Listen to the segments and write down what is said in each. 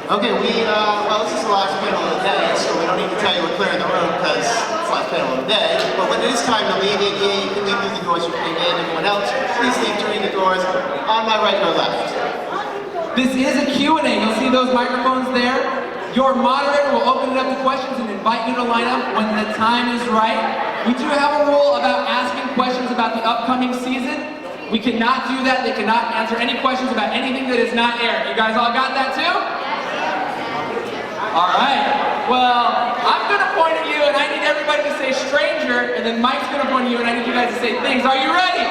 Okay, well, this is the last panel of the day, so we don't need to tell you we're clearing the room because it's the last panel of the day. But when it is time to leave, you can leave through the doors you came in. Everyone else, please leave through the doors on my right or left. This is a Q&A. You'll see those microphones there. Your moderator will open it up to questions and invite you to line up when the time is right. We do have a rule about asking questions about the upcoming season. We cannot do that. They cannot answer any questions about anything that is not aired. You guys all got that too? All right. Well, I'm going to point at you and I need everybody to say stranger, and then Mike's going to point at you and I need you guys to say things. Are you ready?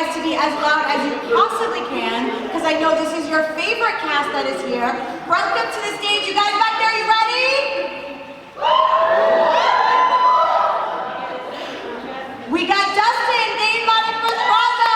To be as loud as you possibly can, because I know this is your favorite cast that is here. Welcome to the stage. You guys back there, you ready? We got Dustin, Dane, Martin, for Brazzo.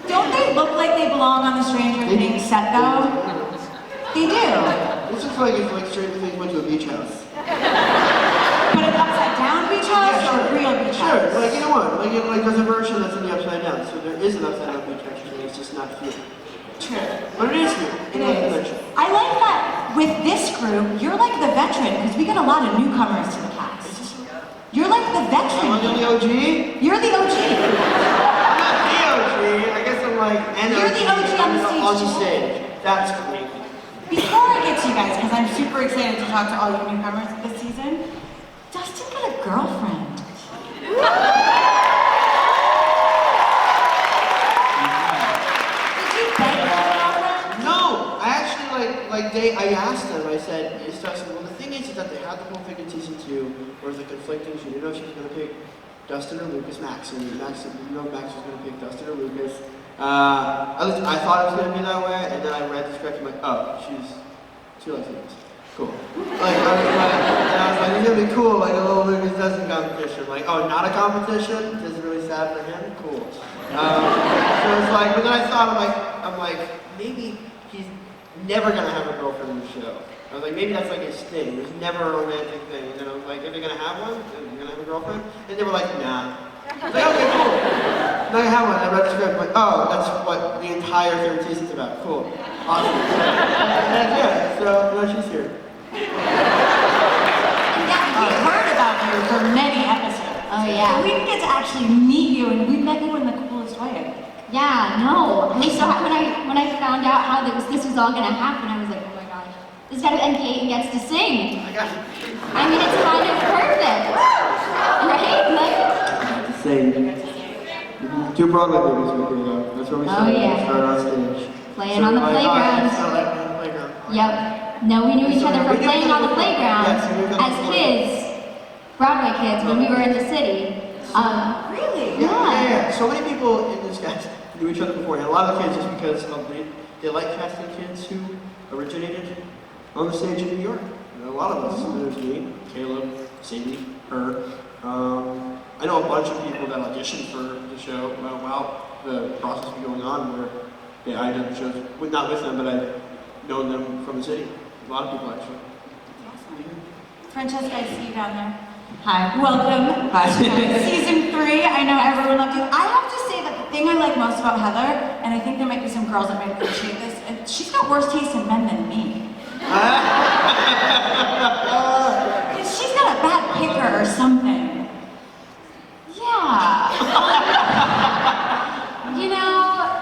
Don't they look like they belong on the Stranger Things set though? They do. This looks like if Stranger Things went to a beach house. But an upside down beach house or a real beach house? Sure, like you know what? Like there's a version that's in the upside down, so there is an upside down beach house, it's just not here. True. But it is here. It is. I like that with this group, you're like the veteran, because we get a lot of newcomers to the cast. You're like the veteran. I'm the OG? You're the OG. I'm not the OG, I guess I'm like an You're the OG on the stage. That's great. Before I get to you guys, because I'm super excited to talk to all you newcomers this season, Dustin got a girlfriend. I asked them, I said, well, the thing is that they had the whole thing in season 2, where the conflicting, she didn't know if she was going to pick Dustin or Lucas Max, and Max was going to pick Dustin or Lucas. At least I thought it was going to be that way, and then I read the script, and I'm like, oh, she likes Lucas. Cool. Like, I was like, it's going to be cool, like a little Lucas Dustin competition. Like, oh, not a competition? This is really sad for him? Cool. So it's like, but then I thought, I'm like, maybe he's never gonna have a girlfriend in the show. I was like, maybe that's like his thing. There's never a romantic thing. And then I was like, if you're gonna have one, you're gonna have a girlfriend? And they were like, nah. I was like, okay, cool. Now I have one. I read the script. I'm like, oh, that's what the entire third season's about. Cool. Awesome. And yeah, so now she's here. And Gabby, we heard about you for many episodes. Oh yeah. We didn't get to actually meet you, and we met you in the coolest way. Yeah, no. So when I found out how this was all gonna happen, I was like, oh my gosh, this got to end. Peyton gets to sing. I mean, it's kind of perfect, right? Like, Sing. 2 Broadway movies we do though. That's where we start on stage. Playing on the playground. Yep. No, we knew each other from playing on the playground as kids, Broadway kids, when we were in the city. Really? Yeah. So many people in this cast knew each other beforehand. A lot of the kids just because they like casting kids who originated on the stage in New York. A lot of us. There's me, Caleb, Cindy, her. I know a bunch of people that auditioned for the show while the process was going on, where I did the shows, not with them, but I've known them from the city. A lot of people actually. Awesome. Francesca, I see you down there. Hi, welcome. Hi. Season 3, I know everyone loved you. I have to say that the thing I like most about Heather, and I think there might be some girls that might appreciate this, and she's got worse taste in men than me. She's got a bad picker or something. Yeah. you know,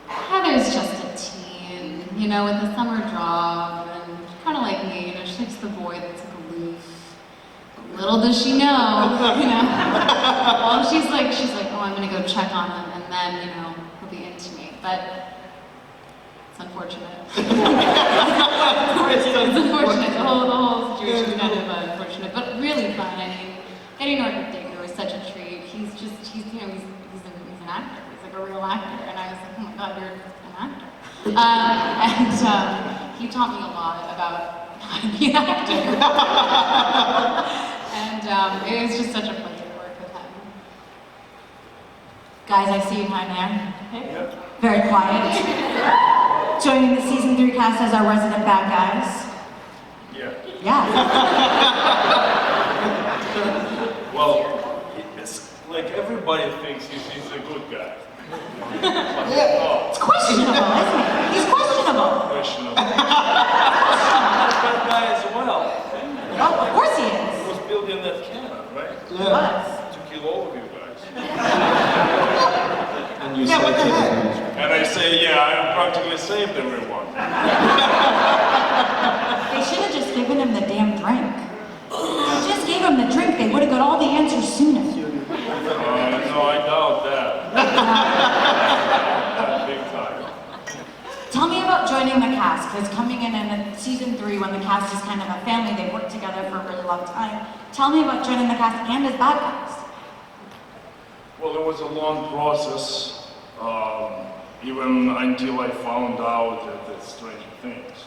Heather's just a teen, you know, with a summer job. Little does she know, you know. Well, she's like, oh, I'm gonna go check on him, and then, you know, he'll be into me. But it's unfortunate. It's unfortunate. The whole situation is kind of unfortunate, but really fun. I mean, getting to work with Digger was such a treat. He's you know, he's an actor. He's like a real actor, and I was like, oh my God, you're an actor. And he taught me a lot about how to be an actor. And it was just such a pleasure to work with him. Guys, I see you behind there. Very quiet. Joining the season 3 cast as our resident bad guys. Yeah. Well, it's like everybody thinks he's a good guy. It's questionable, isn't it? He's questionable. Questionable. He's a bad guy as well. Oh, of course he is. He was building that cannon, right? He was. To kill all of you guys. And you Yeah, say what the kids. heck? And I say, yeah, I practically saved everyone. They should have just given him the damn drink. If they just gave him the drink, they would have got all the answers sooner. No, I doubt that. Big time. Tell me about joining the cast, because coming in season 3, when the cast is kind of a family, they've worked together for a really long time. Tell me about joining the cast and as bad guys. Well, it was a long process, even until I found out that Stranger Things.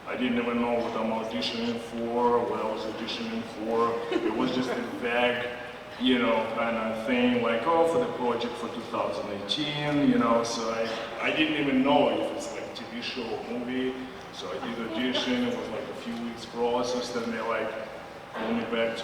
I didn't even know what I'm auditioning for, what I was auditioning for. It was just a vague, you know, kind of thing, like, oh, for the project for 2018, you know, so I didn't even know if it's like a TV show or movie. So I did audition, it was like a few weeks process, then they like pulled me back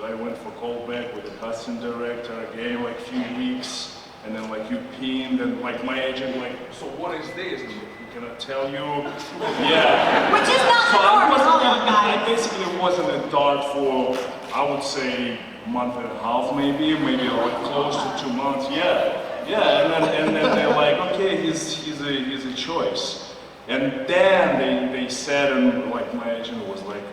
I went for callback with the casting director again, like a few weeks, and then like you pinned, and like my agent like, so what is this? And we cannot tell you. Yeah. Which is not the norm with Hollywood I guys. basically was in the dark for, I would say, month and a half maybe like close to 2 months. Yeah, and then they're like, okay, he's a choice. And then they said, and like my agent was like,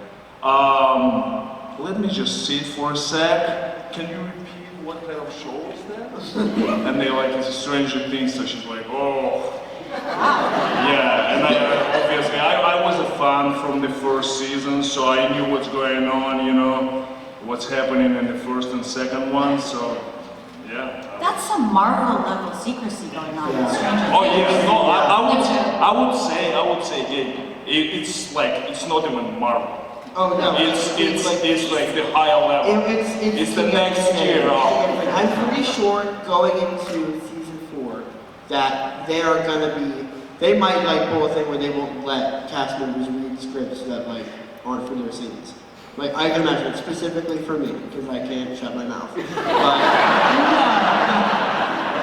let me just sit for a sec. Can you repeat what kind of show is that? And they like, it's a Stranger Things, so she's like, oh. Yeah, and obviously I was a fan from the first season, so I knew what's going on, you know, what's happening in the first and second one, so yeah. That's some Marvel level secrecy going on in Stranger Things. Oh yeah, no, I would say, it's like, it's not even Marvel. Oh no. It's like the higher level. It's the next tier up. I'm pretty sure going into season 4 that they are gonna be. They might like pull a thing where they won't let cast members read scripts that like aren't for their scenes. Like I can imagine it specifically for me because I can't shut my mouth. But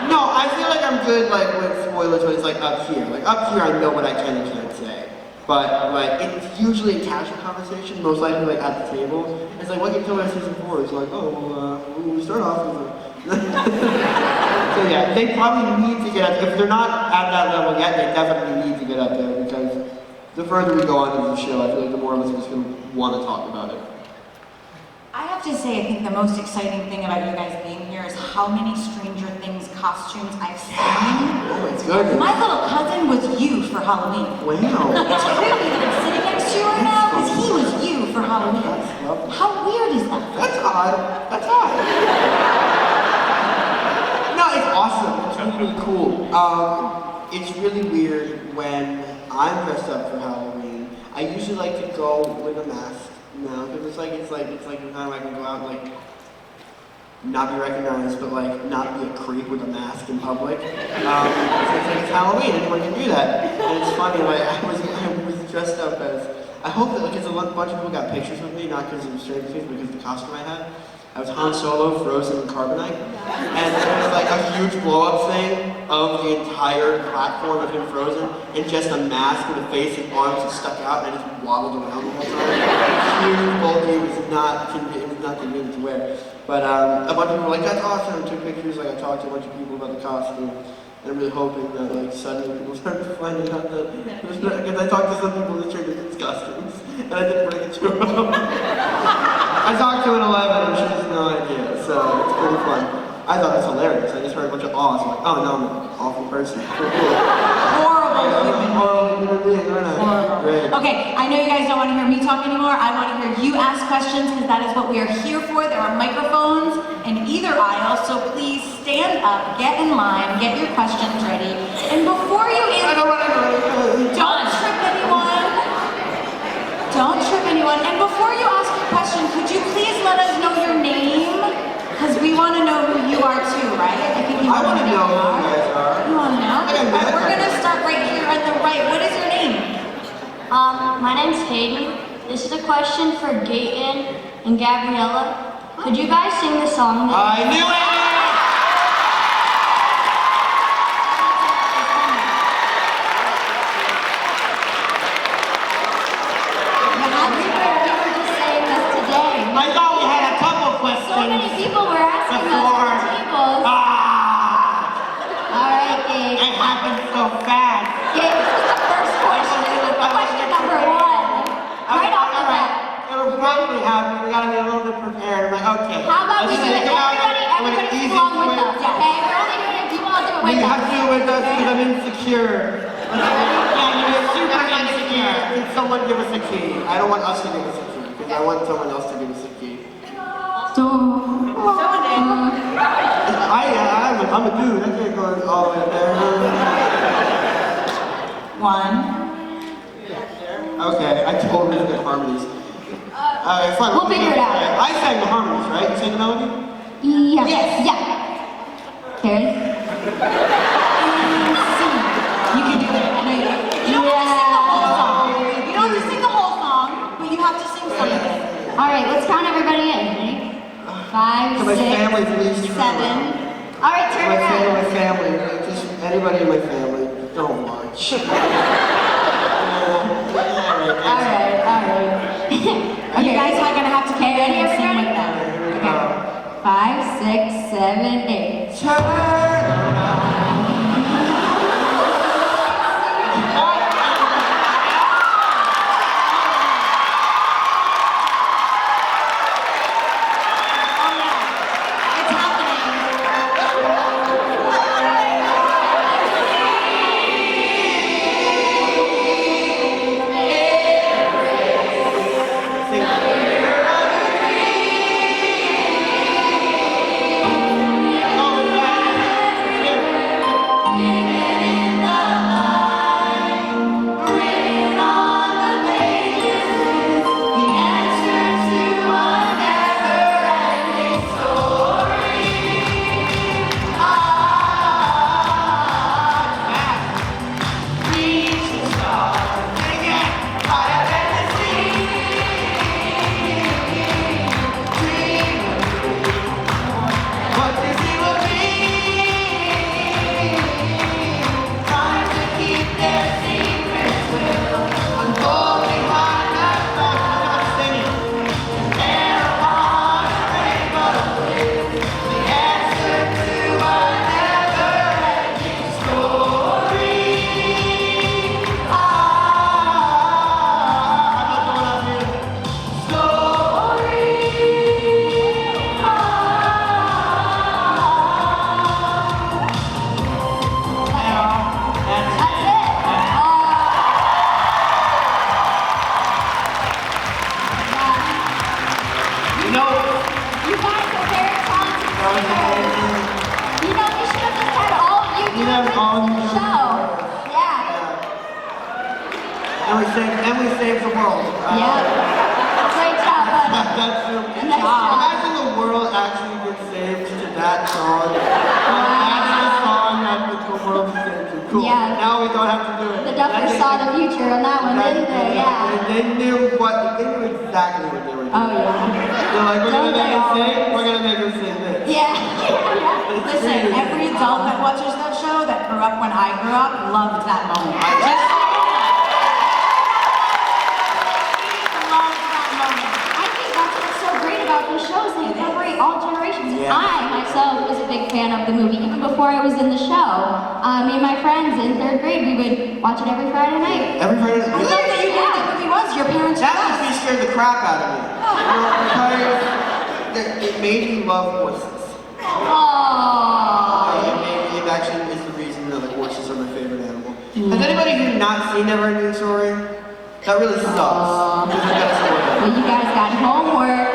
no, I feel like I'm good like with spoilers when it's like up here. Like up here, I know what I can and can't say. But like it's usually a casual conversation, most likely like at the table. It's like what you tell me about season 4. It's like, oh well, we start off with a so yeah, they probably need to get up. If they're not at that level yet, they definitely need to get up there because the further we go on in the show, I feel like the more of us are just gonna want to talk about it. I have to say, I think the most exciting thing about you guys being here is how many Stranger Things costumes I've seen. Oh, it's good. My little cousin was you for Halloween. Wow. That's creepy that I'm sitting next to you right now because he was you for Halloween. That's lovely. How weird is that? That's odd. That's odd. No, it's awesome. It's really, really cool. It's really weird when I'm dressed up for Halloween. I usually like to go with a mask. No, because it's like the time I can go out and like not be recognized, but like not be a creep with a mask in public. It's Halloween, anyone can do that. And it's funny, like I was dressed up as. I hope that because a bunch of people got pictures with me, not because of Stranger Things, but because of the costume I had. I was Han Solo, frozen in carbonite, and there was like a huge blow-up thing of the entire platform of him frozen, and just a mask with a face and arms that stuck out, and I just waddled around the whole time. Huge, bulky, it was not that you needed to wear. But a bunch of people were like, that's awesome, took pictures, like I talked to a bunch of people about the costume. And I'm really hoping that like suddenly people start finding out that, because I talked to some people that traded these costumes, and I didn't bring it to them. I talked to an 11 and she has no idea, so it's pretty fun. I thought it was hilarious. I just heard a bunch of awes. I'm like, oh no, I'm an awful person. Horrible Horrible human being, aren't I? Great. Okay, I know you guys don't want to hear me talk anymore. I want to hear you ask questions because that is what we are here for. There are microphones in either aisle, so please stand up, get in line, get your questions ready. And before you answer, don't trip anyone. Don't trip anyone. And before you ask your question, could you please let us know your name? Because we want to know who you are too, right? I think you I want to know who you guys are. You want to know? Okay, Alright, we're going to start right here on the right. What is your name? My name's Hayden. This is a question for Gaten and Gabriella. Could you guys sing the song? I knew it! I thought we had a couple questions. So many people were asking us before. for tables. All right, Gabe. It happened so fast. Gabe, this was the first question. This was question number 1. Right off the bat. It was probably happening. We gotta be a little bit prepared. I'm like, okay. How about we let's do it? think about Everybody sing along with us, okay? We're only doing it if you all do it with You us. have to do it with us because I'm insecure. Yeah, you're super insecure. Can someone give us a key? I don't want us to give us a key because I want someone else to give us a key. I'm a dude. I can't go all the way there. 1. Okay, I totally get harmonies. Fine. We'll figure it out. I sang the harmonies, right? You sang the melody? Yeah. Yes. Yeah. Karen? You can do it. No, you don't have to sing the whole song. You don't have to sing the whole song, but you have to sing some of it. All right, let's count everybody in. Ready? 5, My 6, family's least 7. All right, turn around. My family, just anybody in my family, don't watch. All right. You guys are gonna have to carry Ready, and sing with everybody? them. Okay. 5, 6, 7, 8. Turn around. It's happening. And we saved the world. Yeah. Great job, buddy. That's Nice job. Imagine the world actually gets saved to that song. That's the song that the world is saved to. Cool. Yeah. Now we don't have to do it. The Duffers saw the future on that one, didn't they? Yeah. They knew exactly what they were doing. Oh, yeah. They're like, we're Don't gonna make they it all? sing, we're gonna make it sing this. Yeah. Listen, every adult that watches that show that grew up when I grew up loved that moment. Just saying. Loved that moment. I think that's what's so great about about these shows, they incorporate all generations. Yeah. I, myself, was a big fan of the movie, even before I was in the show. Me and my friends in 3rd grade, we would watch it every Friday night. Every Friday I love that you knew what the movie was. Your parents That knew. movie scared the crap out of me. Because it made me love horses. Aww. It actually is the reason that like horses are my favorite animal. Has anybody here not seen Neverending Story? That really sucks. Because I gotta spoil it. Well, you guys got homework.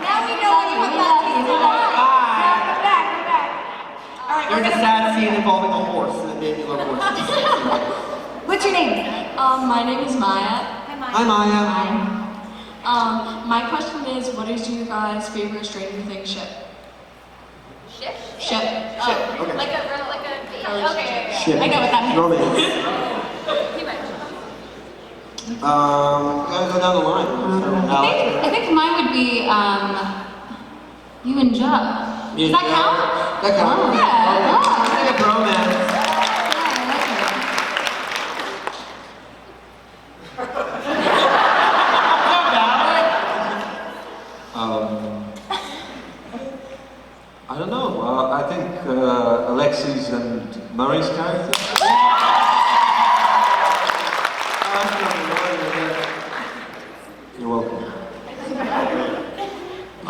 Now we know when you went back to the bar. Now come back, come back. All right, we're There's a gonna. sad scene involving a horse that made me love horses. What's your name? My name is Maya. Hi Maya. My question is, what is your guys' favorite Stranger Things ship? Ship? Ship. Okay. Like a okay. Shit. I know what that means. Romance. Gotta go down the line. I think mine would be you and Judd. Does that count? That counts. Oh, yeah. I think a romance. I don't know. I think Alexis and Murray's character. You're welcome. I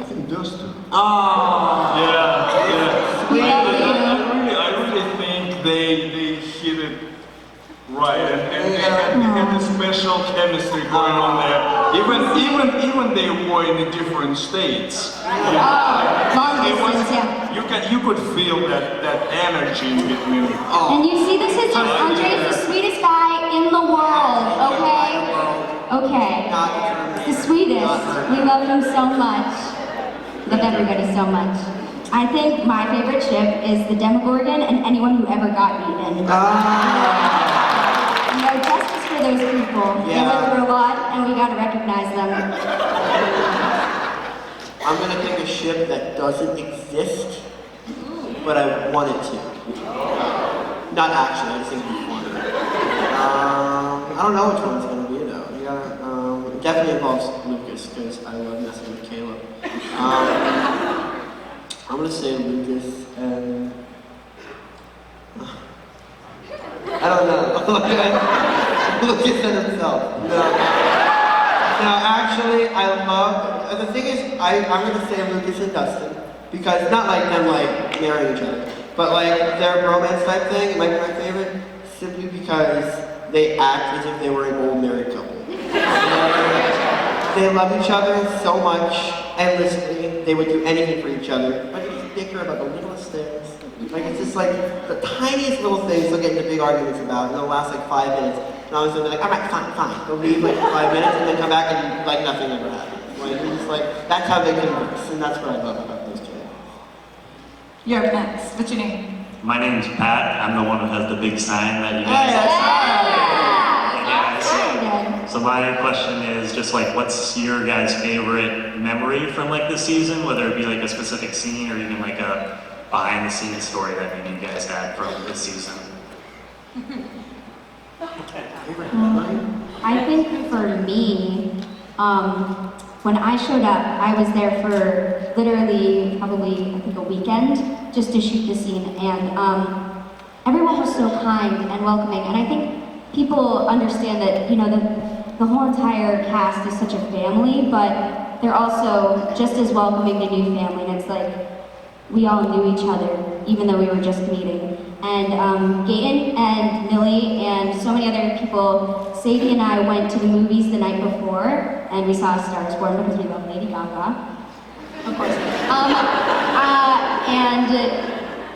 think Dustin. Oh. Yeah. We love you. I really think they hit it right, and they had a special chemistry going on there. Even they were in different states. Long It was, distance, yeah. you could feel that energy in between. And you see, this is Andre is the sweetest guy in the world, okay? Okay. The sweetest. We love him so much. Love everybody so much. I think my favorite ship is the Demogorgon and anyone who ever got eaten. No justice for those people. They went through a lot and we gotta recognize them. I'm gonna pick a ship that doesn't exist, but I want it to. Not actually, I just think we want it. I don't know which one it's gonna be though. You gotta, it definitely involves Lucas because I love messing with Caleb. I'm gonna say Lucas and I don't know. Lucas and himself. No, actually, I love. The thing is, I'm gonna say Lucas and Dustin because not like them like marrying each other, but like their romance type thing. It might be my favorite simply because they act as if they were an old married couple. They love each other so much endlessly. They would do anything for each other, but they just bicker about the littlest things. Like it's just like the tiniest little things they'll get into big arguments about, and they'll last like 5 minutes. And all of a sudden they're like, all right, fine. They'll leave like 5 minutes and then come back and like nothing ever happened. Like it's just like that's how they converse, and that's what I love about those two. You're up next. What's your name? My name's Pat. I'm the one who has the big sign that you Hey, guys Yeah. So my question is just like, what's your guys' favorite memory from like this season? Whether it be like a specific scene or even like a behind-the-scenes story that maybe you guys had from this season. I think for me, when I showed up, I was there for literally probably I think a weekend just to shoot the scene, and everyone was so kind and welcoming, and I think people understand that the whole entire cast is such a family, but they're also just as welcoming to new family, and it's like we all knew each other even though we were just meeting. And Gaten and Millie and so many other people, Sadie and I went to the movies the night before, and we saw Star is Born because we love Lady Gaga, of course. And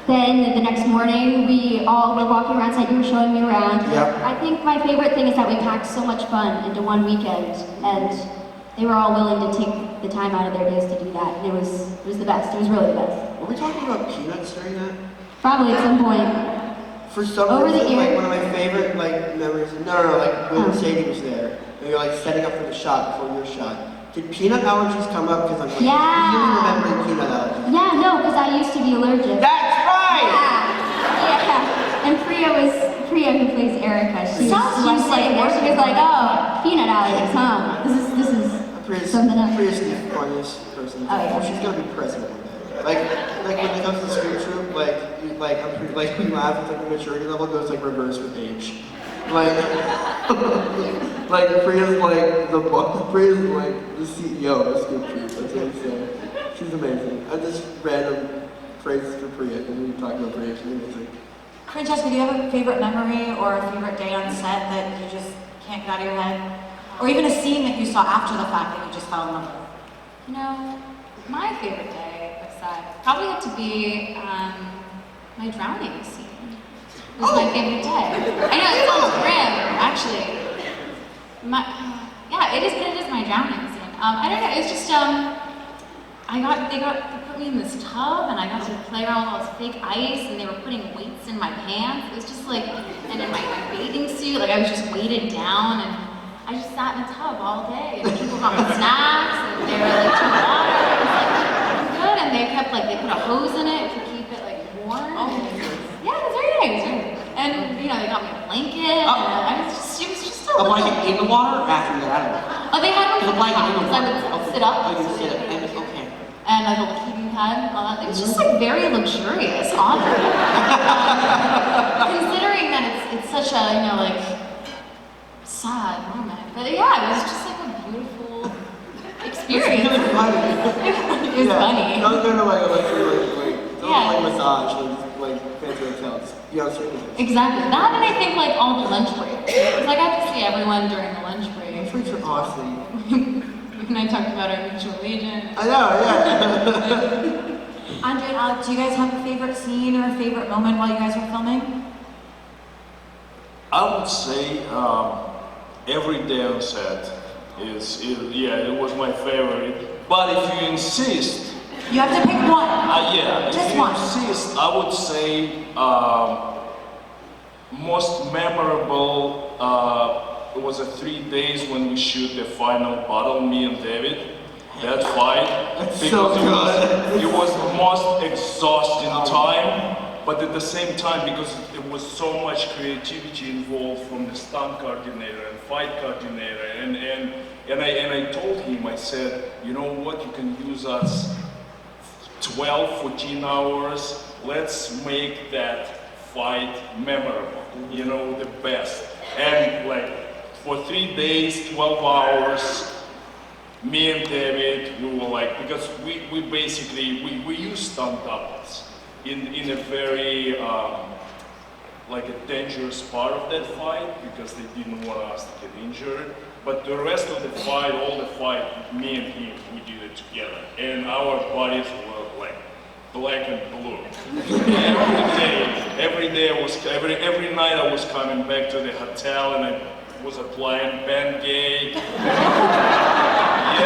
then the next morning, we all were walking around site, you were showing me around. Yep. I think my favorite thing is that we packed so much fun into one weekend, and they were all willing to take the time out of their days to do that, and it was the best, it was really the best. Were we talking about peanuts during that? Probably at some point. For some Over the reason, like ear? one of my favorite like memories. No, like when Sadie was there, and we were like setting up for the shot before your shot. Did peanut allergies come up? Because I'm like Yeah. really remembering peanut allergies. Yeah, no, because I used to be allergic. That's right. Yeah. yeah. And Priya who plays Erica. She was sitting there. She was like, "Oh, peanut allergies, huh? This is something else." Priya's the funniest person. Oh, yeah. She's gonna be president one day. Like when it comes to the screen troop, I'm pretty, like we laugh, it's like the maturity level goes like reverse with age. Like Priya's like Priya's like the CEO of the screen troop. That's what I'm saying. She's amazing. I just random phrases for Priya because we talk about Priya. She's amazing. Francesca, do you have a favorite memory or a favorite day on set that you just can't get out of your head? Or even a scene that you saw after the fact that you just fell in love with? You know, my favorite day of set probably had to be my drowning scene. It was my favorite day. I know, it sounds grim, actually. Yeah, it is my drowning scene. I don't know, it's just, they put me in this tub and I got to play around with all this fake ice and they were putting weights in my pants. It was just like, and in my bathing suit, like I was just weighted down and I just sat in a tub all day and people got me snacks and they were like, "Too water." It was like good and they put a hose in it to keep it like warm. Oh. Yeah, it was very nice. And you know, they got me a blanket and it was just a blanket in the water or after you got it? Oh, they had one for The blanket in the because I water. would sit up. Oh, you so sit they up. put it- Okay. And like a little heating pad and all that. It was just like very luxurious, oddly. Considering that it's such a, you know, like sad moment. But yeah, it was just like a beautiful experience. It's really funny. It was funny. Don't go to like Yeah. massage, like fancy hotels. You know, certain things. Exactly. That and I think like all the lunch breaks. Because I got to see everyone during the lunch break. Freaks are awesome. And I talked about our mutual agent. I know, yeah. Andre and Alec, do you guys have a favorite scene or a favorite moment while you guys were filming? I would say every day on set it was my favorite. But if you insist, You have to pick one. if Just you one. insist, I would say most memorable. It was 3 days when we shoot the final battle, me and David. That fight, so good. it was the most exhausting time, but at the same time, because there was so much creativity involved from the stunt coordinator and fight coordinator, and I told him, I said, you know what, you can use us 12, 14 hours, let's make that fight memorable, you know, the best. And like, for 3 days, 12 hours, me and David, we were like, because we basically, we used stunt doubles in a very, like a dangerous part of that fight, because they didn't want us to get injured. But the rest of the fight, all the fight, me and him, we did it together. And our bodies were like black and blue. every night I was coming back to the hotel and I was applying Band-Aid. I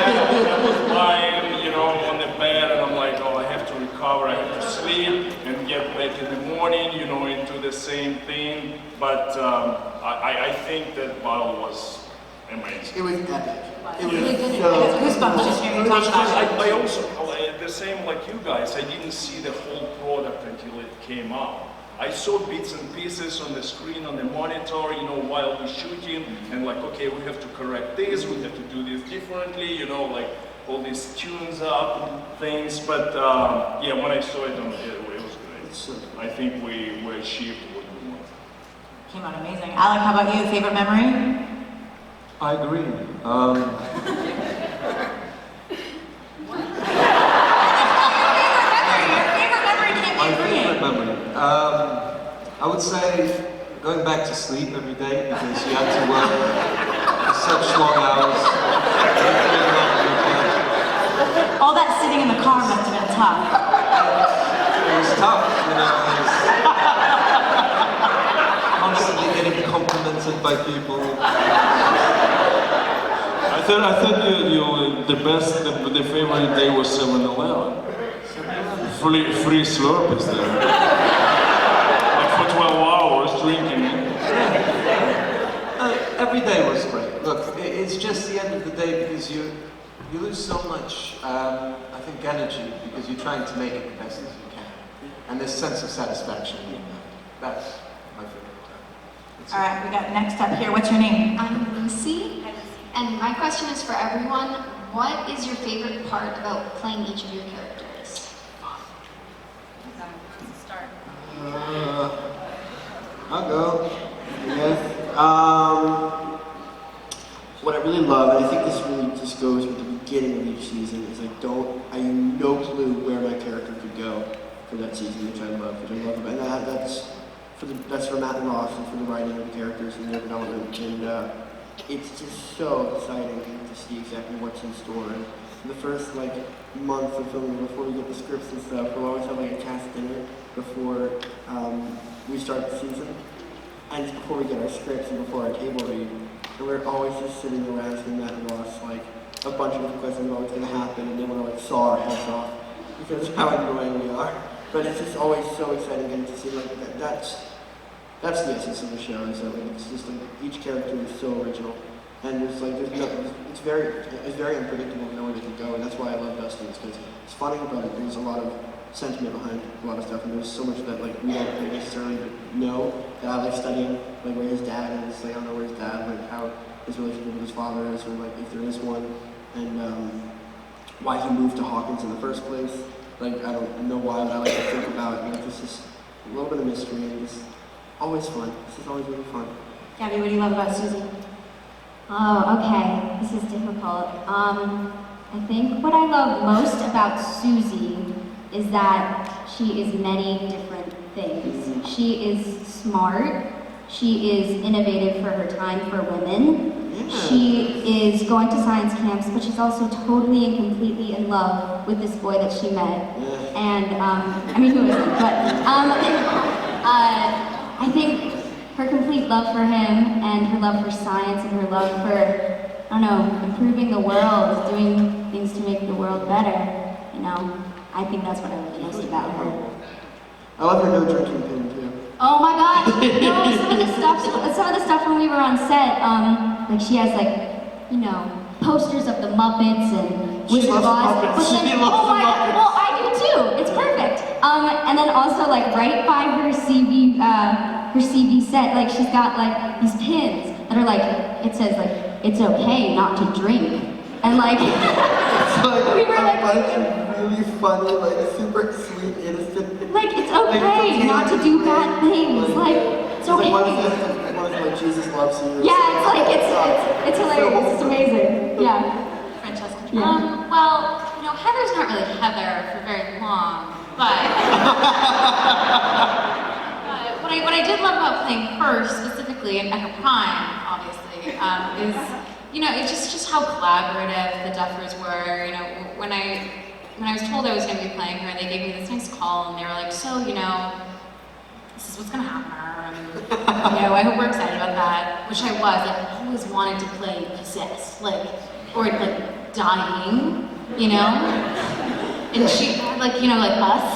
was lying, you know, on the bed and I'm like, oh, I have to recover, I have to sleep and get back in the morning, you know, into the same thing. But I think that battle was amazing. It was epic. It was Goosebumps just hearing you talk about it. I also, the same like you guys, I didn't see the whole product until it came out. I saw bits and pieces on the screen, on the monitor, you know, while we're shooting, and like, okay, we have to correct this, we have to do this differently, you know, like all these tunes up things. But yeah, when I saw it on the it was great. I think we achieved what we wanted. Came out amazing. Alec, how about you? Favorite memory? I agree. My favorite memory. I would say going back to sleep every day because you had to work such long hours. All that sitting in the car must have been tough. It was tough, you know. Constantly getting complimented by people. I thought the favorite day was 7-Eleven. Free Slurpees there. Like for 12 hours drinking. Every day was great. Look, it's just the end of the day because you lose so much, I think, energy because you're trying to make it the best as you can. And this sense of satisfaction in that. That's my favorite. All right, we got next up here. What's your name? I'm Lucy, and my question is for everyone. What is your favorite part about playing each of your characters? I'll go. Yes. What I really love, and I think this really just goes with the beginning of each season, is I have no clue where my character could go for that season, which I love about, and that's for Matt and Ross and for the writing of the characters and their development, and it's just so exciting to see exactly what's in store. And the first month of filming, before we get the scripts and stuff, we'll always have a cast dinner before we start the season, and it's before we get our scripts and before our table read. And we're always just sitting around asking Matt and Ross a bunch of different questions about what's going to happen, and they want to saw our heads off because of how annoying we are. But it's just always so exciting getting to see that's the essence of the show. Is that it's just each character is so original, and there's it's very unpredictable to know where they can go, and that's why I love Dustin. Because it's funny, but there's a lot of sentiment behind a lot of stuff, and there's so much that we don't necessarily know, that I like studying where his dad is. I don't know where his dad, how his relationship with his father is, or if there is one, and why he moved to Hawkins in the first place. I don't know why, but I like to think about it's just a little bit of mystery, and just always fun. This is always really fun. Gabby, what do you love about Susie? Oh, okay. This is difficult. I think what I love most about Susie is that she is many different things. She is smart. She is innovative for her time for women. Yeah. She is going to science camps, but she's also totally and completely in love with this boy that she met. Yeah. And, who isn't? But, I think her complete love for him and her love for science and her love for, improving the world, doing things to make the world better, I think that's what I love most about her. I love her no drinking pin too. Oh my gosh! No, some of the stuff when we were on set, she has posters of the Muppets and She Wizard of loves the Oz. Muppets. But She loves the Muppets. Well, I do too. It's perfect. And then also right by her CV set, she's got these pins that are it says it's okay not to drink, and we were a bunch of really funny, super sweet, innocent. it's okay not to do bad things. It's okay. One is Jesus loves you. Yeah, it's hilarious. It's amazing. Yeah. Francesca. Yeah. Heather's not really Heather for very long, but what I did love about playing her specifically in Echo Prime, obviously, is it's just how collaborative the Duffers were. When I was told I was going to be playing her, they gave me this nice call, and they were like, so this is what's going to happen. I hope we're excited about that, which I was. I always wanted to play possessed, or dying, And she had Us,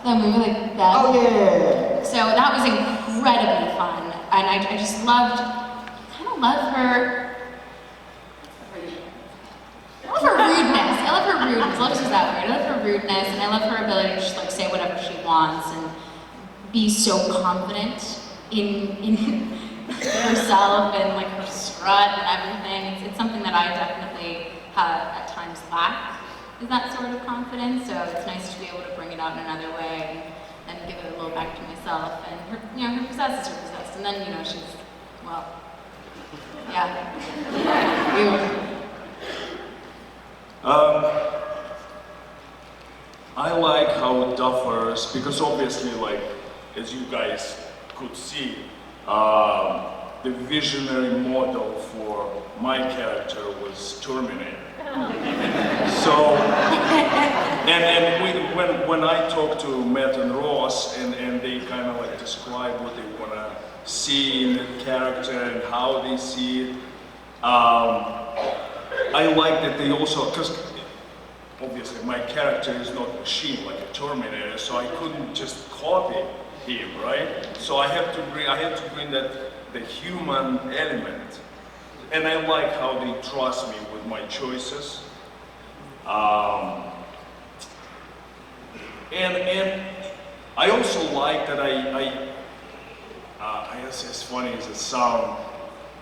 the movie, that. Oh yeah. So that was incredibly fun, and I just love her. I love her rudeness. Let's use that word. I love her rudeness, and I love her ability to just say whatever she wants and be so confident in herself and her strut and everything. It's something that I definitely at times lack, is that sort of confidence. So it's nice to be able to bring it out in another way and give it a little back to myself. And her possess is her possessed, and then she's yeah. I like how Duffers, because obviously, as you guys could see, the visionary model for my character was Terminator. So, and when I talked to Matt and Ross, and they kind of describe what they want to see in the character and how they see it, I like that they also, because obviously my character is not a machine like a Terminator, so I couldn't just copy him, right? So I have to bring that the human element, and I like how they trust me with my choices. And I also like that as funny as it sounds,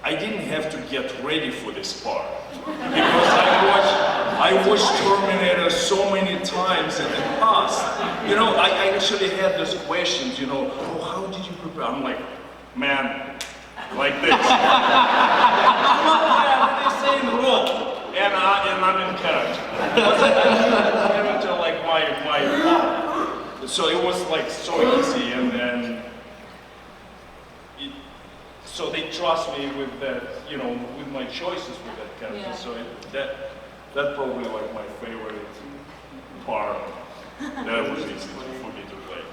I didn't have to get ready for this part because I watched Terminator so many times in the past. You know, I actually had those questions. You know, oh, how did you prepare? I'm like, man, like this. They say in the role, and I'm in character. Character like my so it was like so easy, and then. So they trust me with that, you know, with my choices with that character. Yeah. So that probably like my favorite part. That was easy for me to play.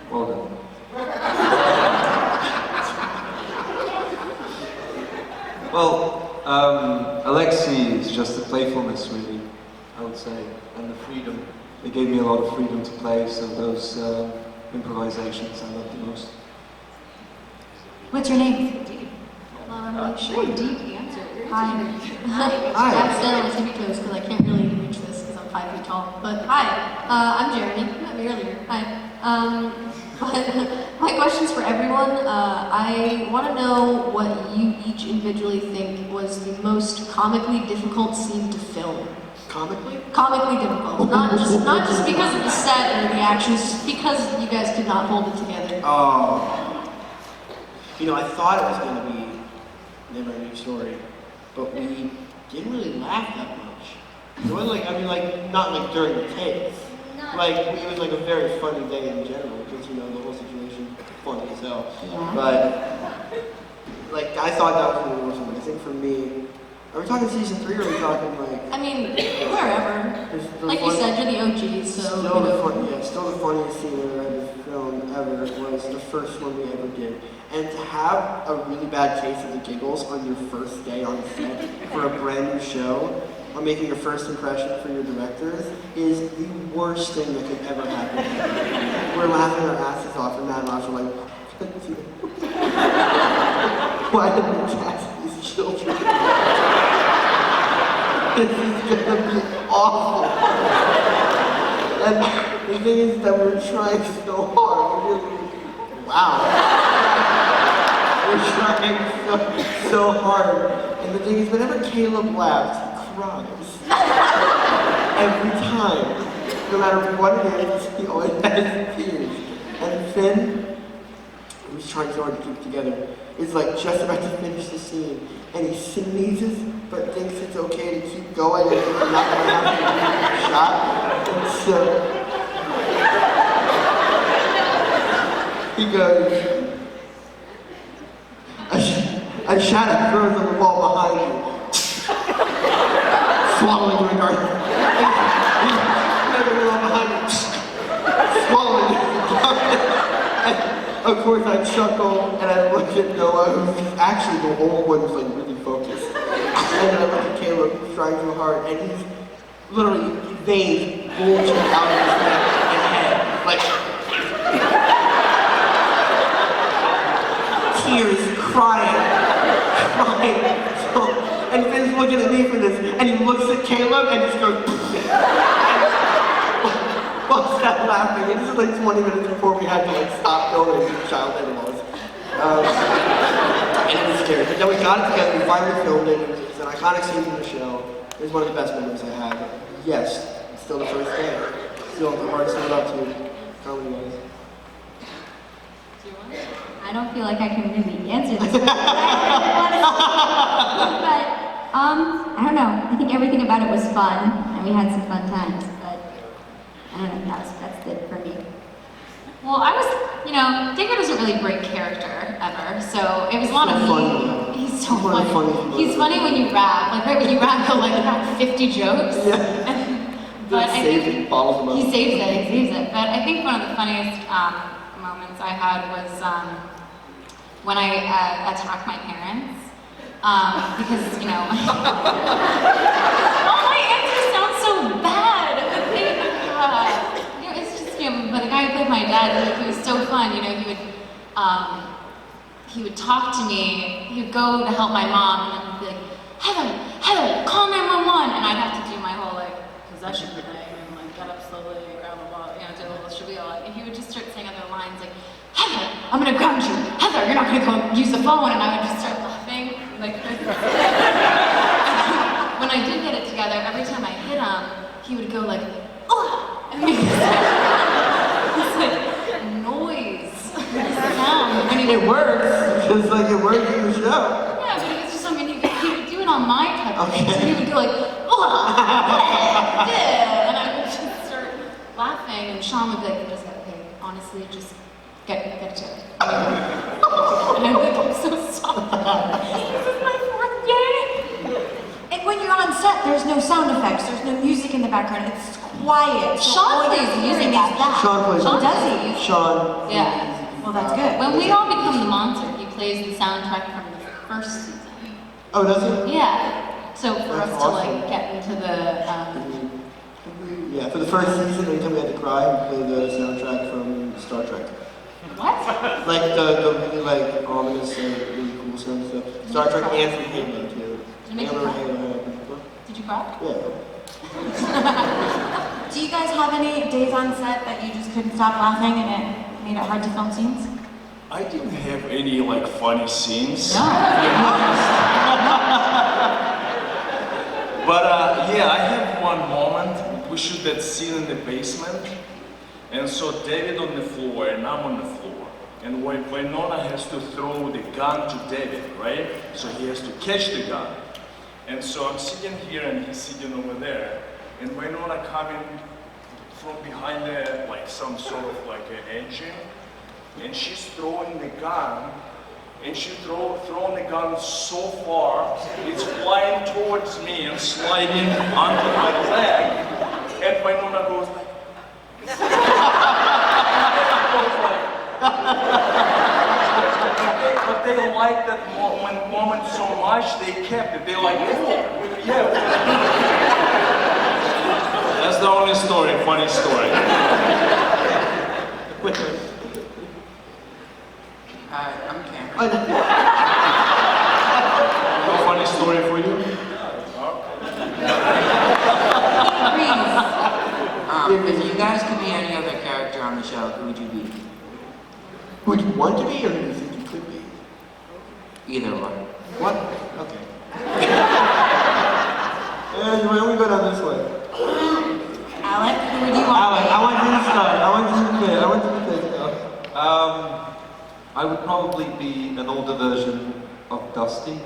Well done. Well, Alexei is just the playfulness, really, I would say, and the freedom. They gave me a lot of freedom to play, so those improvisations I love the most. What's your name? Sure, deep answer. Hi. I accidentally tipped toes because I can't really reach this because I'm 5 feet tall. But hi, I'm Jeremy. You met me earlier. Hi. But my question's for everyone. I want to know what you each individually think was the most comically difficult scene to film. Comically? Comically difficult. Not just because of the set or the actions, just because you guys could not hold it together. Oh. You know, I thought it was going to be Never Ending Story, but we didn't really laugh that much. It wasn't like, I mean, like, not like during the takes. Like, it was like a very funny day in general, because, you know, the whole situation was funny as hell. Yeah. But, like, I thought that was really the worst one. I think for me, are we talking season 3 or are we talking like... I mean, wherever. Like you said, you're the OG, so... Still the funniest scene I've ever filmed ever was the first one we ever did. And to have a really bad case of the giggles on your first day on set for a brand new show, or making your first impression for your directors, is the worst thing that could ever happen. We're laughing our asses off, and Matt and Ross are like, why did we cast these children? This is gonna be awful. And the thing is that we're trying so hard. Wow. We're trying so hard. And the thing is, whenever Caleb laughs, he cries. Every time. No matter what it is, he always has tears. And Finn, who's trying so hard to keep it together, is like just about to finish the scene. And he sneezes, but thinks it's okay to keep going and we're not going to have to do a shot. And so he goes, I shot at crows on the wall behind you. Swallowing the regard. The wall behind you. Swallowing it. And of course I chuckle and I look at Noah, who's actually the whole one was like really focused. And then I look at Caleb, who's trying so hard, and he's literally veins bulging out of his neck and head. Like tears, crying. And Finn's looking at me for this, and he looks at Caleb and just goes, and busts out laughing. And this is like 20 minutes before we had to like stop filming child animals. And it was scary. But then we got it together, we finally filmed it. It's an iconic scene in the show. It was one of the best memories I had. Yes, it's still the first day. Still the hardest to live up to, comedy-wise. I don't feel like I can really answer this. But I don't know. I think everything about it was fun, and we had some fun times. But I don't know. That's it for me. Well, I was, you know, David doesn't really break character ever, so it was a lot of me. He's so funny. He's funny when you rap. Like right when you rap, he'll like rap 50 jokes. Yeah. But I think he saves it. But I think one of the funniest moments I had was when I attacked my parents. Because, you know, all my answers sound so bad. You know, it's just, you know, but the guy who played my dad, he was so fun. You know, he would talk to me. He would go to help my mom and be like, Heather, call 911. And I'd have to do my whole like possession thing and like get up slowly, grab a ball, you know, do a little spiel. And he would just start saying other lines like, Heather, I'm gonna ground you. Heather, you're not gonna go use the phone. And I would just start laughing. Like, when I did get it together, every time I hit him, he would go like, oh, and make this like noise, sound. When It works, because like it works in the show. Yeah, but it's just, I mean, he would do it on my type of thing. Okay. So he would go like, oh, and I would just start laughing, and Sean would be like, just okay, honestly, just get it together. And I'm like, I'm so sorry. This is my 4th day. And when you're on set, there's no sound effects, there's no music in the background, it's quiet. So all Sean you're plays hearing music. is that. Sean plays Oh, music. does he? Sean. Yeah. Well, that's good. When we all become the monster, he plays the soundtrack from the first season. Oh, does he? Yeah. So for That's us to awesome. like get into the, Yeah, for the first season, anytime we had to cry, we played the soundtrack from Star Trek. what? Like the really like ominous, really cool sound stuff. Star Trek and from Halo too. Did it make you Halo, cry? Halo. Did you cry? Yeah. Do you guys have any days on set that you just couldn't stop laughing and it made it hard to film scenes? I didn't have any like funny scenes. No. But yeah, I have one moment. We shoot that scene in the basement, and so David on the floor and I'm on the floor, and Winona has to throw the gun to David, right? So he has to catch the gun, and so I'm sitting here and he's sitting over there, and Winona coming from behind the like some sort of like an engine, and she's throwing the gun. And she throwing the gun so far, it's flying towards me and sliding onto my leg. And Winona goes like, but they like that moment so much, they kept it. They like, oh, yeah. That's the only story, funny story. Hi, I'm Cameron. No funny story for you? If you guys could be any other character on the show, who would you be? Who would you want to be, or who do you think you could be? Either one. What? Okay. And why don't we go down this way? Alec, who would you want? Alec, I want you to start. I want you to pick. I want you to pick. I would probably be an older version of Dusty.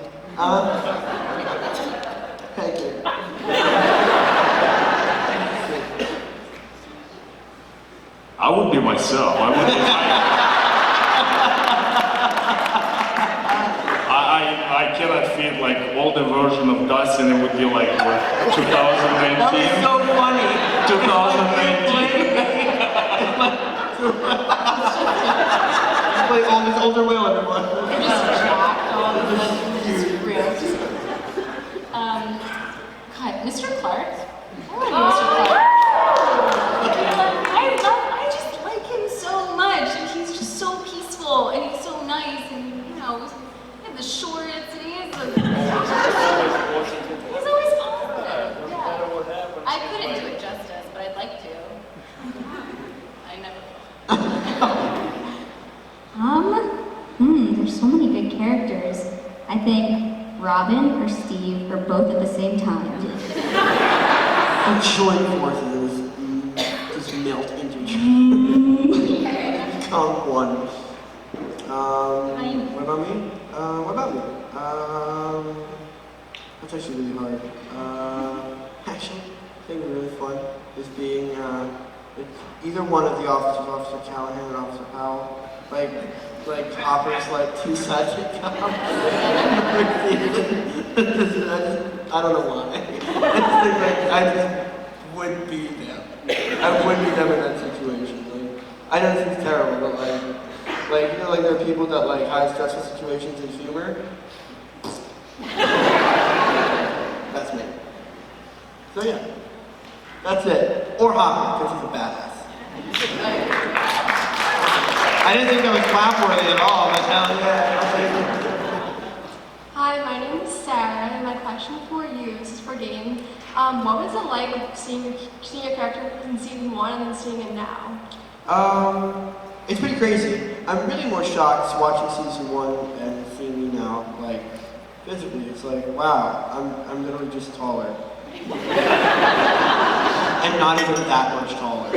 Thank you. I would be myself. I would be I cannot fit like older version of Dustin. It would be like what, 2019. That was so funny. 2019. Play all this older Will, everyone. Just jacked all the just real. God, Mr. Clark? I like Mr. Clark. I just like him so much, and he's just so peaceful, and he's so nice, and you know, he has the shorts, and he has the. He's always positive. Yeah. I couldn't do it justice, but I'd like to. I never. There's so many good characters. I think Robin or Steve or both at the same time. The joint forces just melt into each other. Become one. What about me? What about me? That's actually really hard. Actually, I think really fun is being either one of the officers, Officer Callahan or Officer Powell. Like Hopper's like two sides of the cup. I don't know why. I just would be them. I would be them in that situation. Like, I know this is terrible, but like you know, like there are people that like hide stressful situations in humor. That's me. So yeah, that's it. Or Hopper, because he's a badass. I didn't think that was clap-worthy at all, but now, yeah, I'll take it. Hi, my name is Sarah, and my question for you, this is for Game. What was it like seeing your character in season 1 and then seeing it now? it's pretty crazy. I'm really more shocked watching season 1 and seeing me now, like, physically. It's like, wow, I'm literally just taller. And not even that much taller.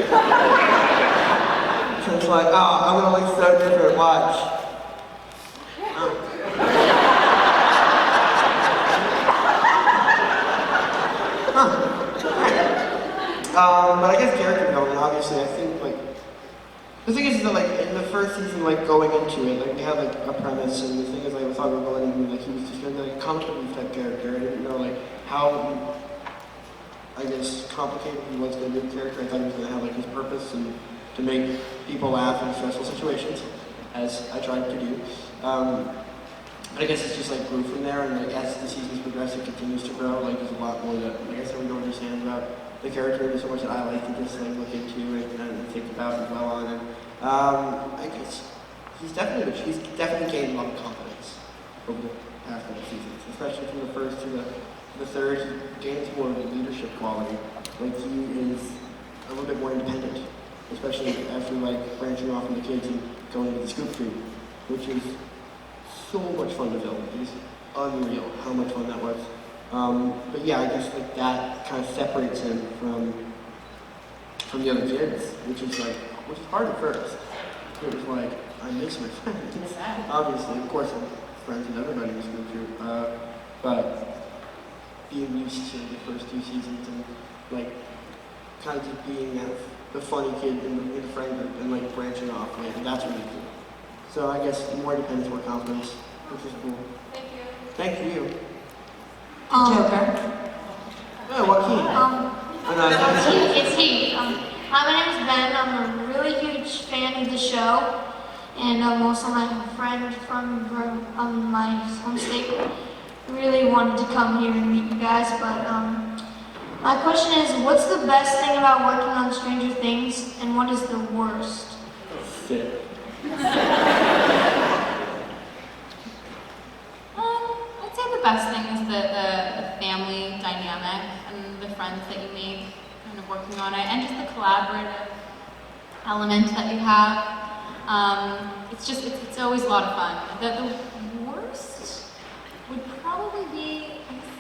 So it's like, oh, I'm gonna look so different, watch. But I guess character development, obviously, I think, like, the thing is that, like, in the first season, like, going into it, like, we had, like, a premise, and the thing is, like, I thought we were going into, like, he was just gonna be, like, a comic book type character. I didn't know, like, how, I guess, complicated he was gonna be a character. I thought he was gonna have, like, his purpose and to make people laugh in stressful situations, as I tried to do. But I guess it's just, like, grew from there, and, like, as the seasons progress, it continues to grow. Like, there's a lot more that, like I said, we don't understand about the character. There's so much that I like to just, like, look into and think about and dwell on. And I guess he's definitely gained a lot of confidence over the past couple seasons, especially from the first to the third. He gains more of a leadership quality. Like, he is a little bit more independent, especially after, like, branching off from the kids and going into the scoop crew, which is so much fun to film. It is unreal how much fun that was. But yeah, I guess, like, that kind of separates him from the other kids, which is hard at first. It was like, I miss my friends. Obviously, of course, I'm friends with everybody in this group too. But being used to the first 2 seasons and, like, kind of just being the funny kid in the friend group and, like, branching off, like, that's really cool. So I guess more independence, more confidence, which is cool. Thank you. Thank you. Joker. Yeah, Joaquin. It's he. Hi, my name is Ben. I'm a really huge fan of the show, and also my friend from my home state really wanted to come here and meet you guys. But my question is, what's the best thing about working on Stranger Things, and what is the worst? Fit. I'd say the best thing is the family dynamic and the friends that you make kind of working on it, and just the collaborative element that you have. It's always a lot of fun. The worst would probably be, I guess,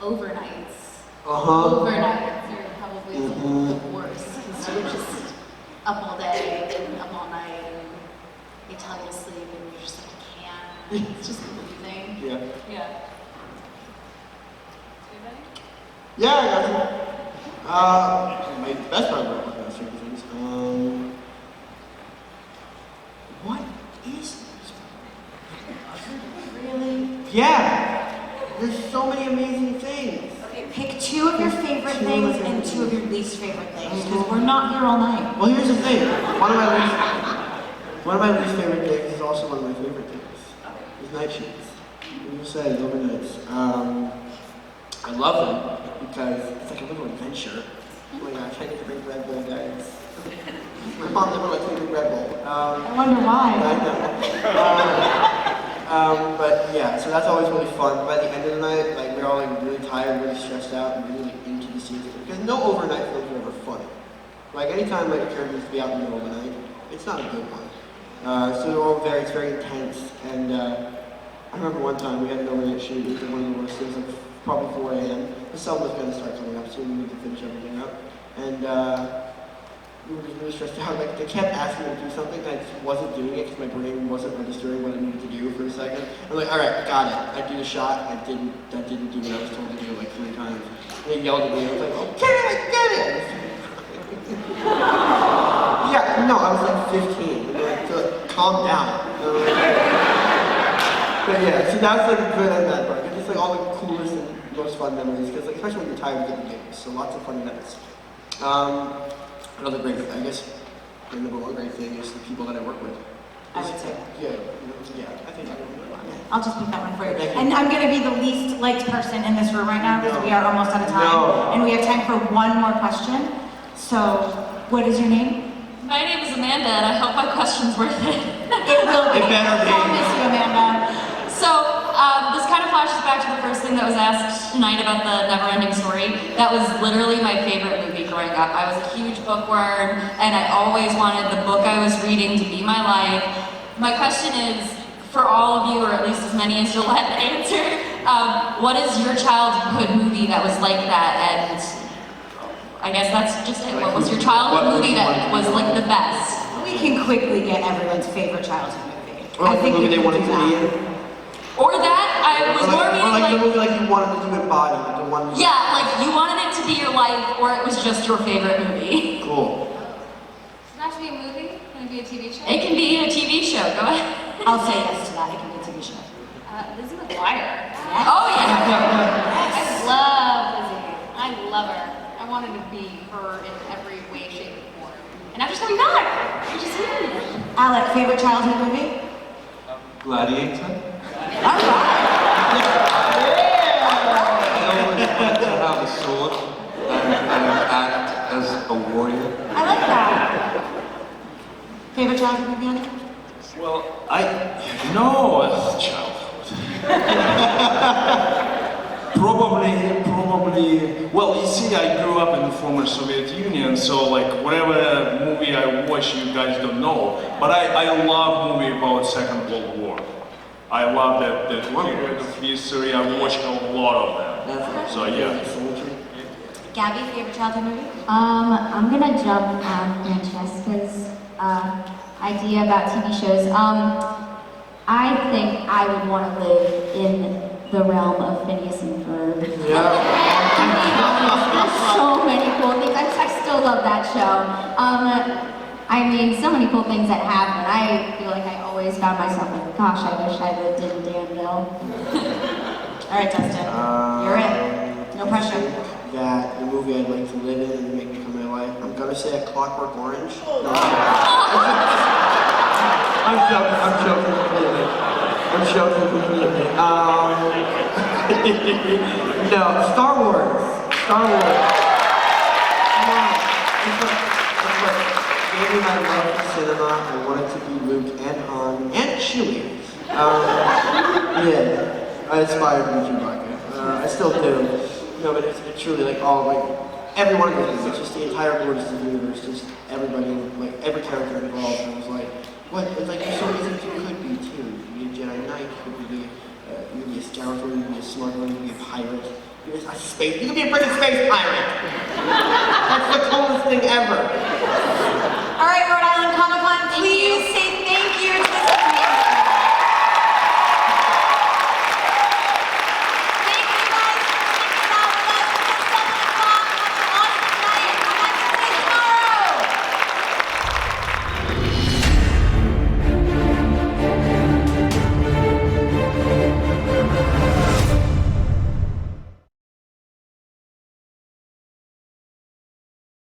overnights. Overnights are probably the worst, because you're just up all day and up all night, and they tell you to sleep, and you're just like, I can't. It's just confusing. Yeah. Yeah. Yeah, I got you. My best part about working on Stranger Things. What is this? Really? Yeah! There's so many amazing things. Okay, pick 2 of your favorite things and 2 of your least favorite things, because we're not here all night. Well, here's the thing. One of my least favorite things is also one of my favorite things. Is night shifts. You said overnights. I love them because it's like a little adventure. Oh my gosh, I get to drink Red Bull, guys. My mom never lets me drink Red Bull. I wonder why. I know. But yeah, so that's always really fun. By the end of the night, like, we're all, like, really tired, really stressed out, and really, like, into the season. Because no overnight films are ever funny. Like, anytime, like, a character needs to be out in the middle of the night, it's not a good one. So it's very intense. And I remember one time we had an overnight shoot. It was one of the worst. It was like probably 4 a.m. The sun was going to start coming up soon. We need to finish everything up. And we were just really stressed out. Like, they kept asking me to do something, and I just wasn't doing it because my brain wasn't registering what I needed to do for a second. I'm like, all right, got it. I do the shot. I didn't do what I was told to do like 3 times. And they yelled at me. I was like, okay, I get it. Yeah, no, I was like 15. They were like, so, calm down. But yeah, so that was like a good and bad part. It's just like all the coolest and most fun memories, because, like, especially when you're tired of getting games, so lots of funny nights. Another great, I guess, the number one great thing is the people that I work with. I would say. Yeah, I think I would. I'll just pick that one for you. And I'm going to be the least liked person in this room right now, because we are almost out of time. And we have time for one more question. So, what is your name? My name is Amanda, and I hope my question's worth it. It will be. It better be. I promise you, Amanda. So, this kind of flashes back to the first thing that was asked tonight about the never-ending story. That was literally my favorite movie growing up. I was a huge bookworm, and I always wanted the book I was reading to be my life. My question is, for all of you, or at least as many as you'll let answer, what is your childhood movie that was like that? And I guess that's just it. What was your childhood movie that was like the best? We can quickly get everyone's favorite childhood movie. Or like the movie they wanted to be in. Or that, I was more meaning like the movie like you wanted to do in Body, like the one. Yeah, like you wanted it to be your life, or it was just your favorite movie. Cool. Does it have to be a movie? Can it be a TV show? It can be a TV show. Go ahead. I'll say yes to that. It can be a TV show. Lizzie McGuire. Yes. Oh yeah. Yes. I love Lizzie. I love her. I wanted to be her in every way, shape, and form. And I'm just coming back. I'm just here. Alec, favorite childhood movie? Gladiator. All right. I always wanted to have a sword and act as a warrior. I like that. Favorite childhood movie, Andy? Well, you know, as a childhood. probably, well, you see, I grew up in the former Soviet Union, so like whatever movie I watch, you guys don't know. But I love movie about Second World War. I love that period of history. I watched a lot of them. So yeah. Gabby, favorite childhood movie? I'm gonna jump on Francesca's idea about TV shows. I think I would want to live in the realm of Phineas and Ferb. Yeah. So many cool things. I still love that show. I mean, so many cool things that happen. I feel like I always found myself like, gosh, I wish I lived in Danville. All right, Dustin. You're it. No pressure. That the movie I'd like to live in and make become my life. I'm gonna say A Clockwork Orange. No, I'm joking completely. No, Star Wars. Come on. It's what gave me my love for cinema. I wanted to be Luke and Han and Chewie. Yeah, I aspired to be Chewbacca. I still do. No, but it's truly like every one of those movies, just the entire Lords of the Universe, just everybody, like every character involved. And I was like, what? It's like there's so many things you could be too. You could be a Jedi Knight, you could be a scoundrel, you could be a smuggler, you could be a pirate, you could be a space, you could be a freaking space pirate. That's the coolest thing ever. All right, Rhode Island Comic Con, please say thank you to this